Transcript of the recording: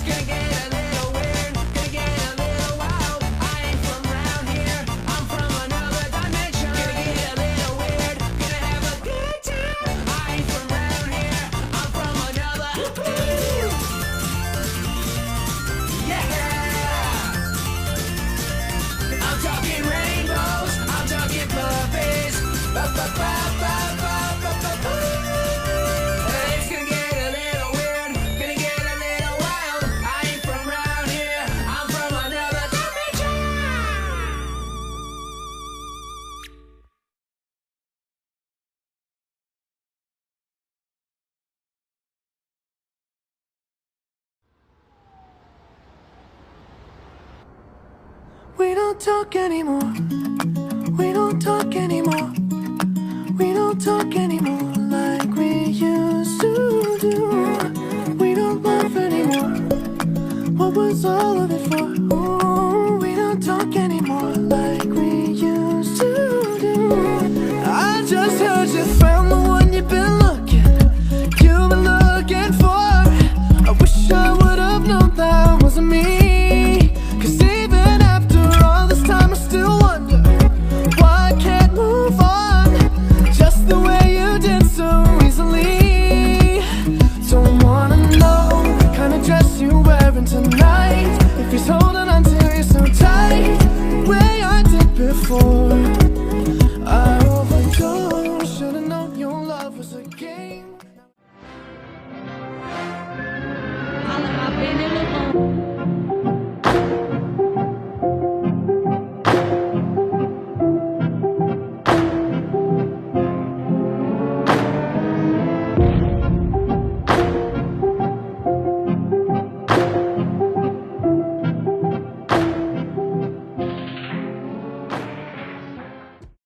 gonna get a little weird, gonna get a little wild. I ain't from round here, I'm from another dimension. Gonna get a little weird, gonna have a good time. I ain't from round here, I'm from another. Yeah! I'm talking rainbows, I'm talking puppies. It's gonna get a little weird, gonna get a little wild. I ain't from round here, I'm from another dimension. We don't talk anymore. We don't talk anymore. We don't talk anymore like we used to do. We don't laugh anymore. What was all of it for? Ooh, we don't talk anymore like we used to do. I just heard you found the one you've been looking for. I wish I would have known that wasn't me. 'Cause even after all this time I still wonder why I can't move on just the way you did so easily. Don't wanna know the kind of dress you're wearing tonight, if he's holding on to you so tight, the way I did before. I overdosed, should've known your love was a game. I've been in the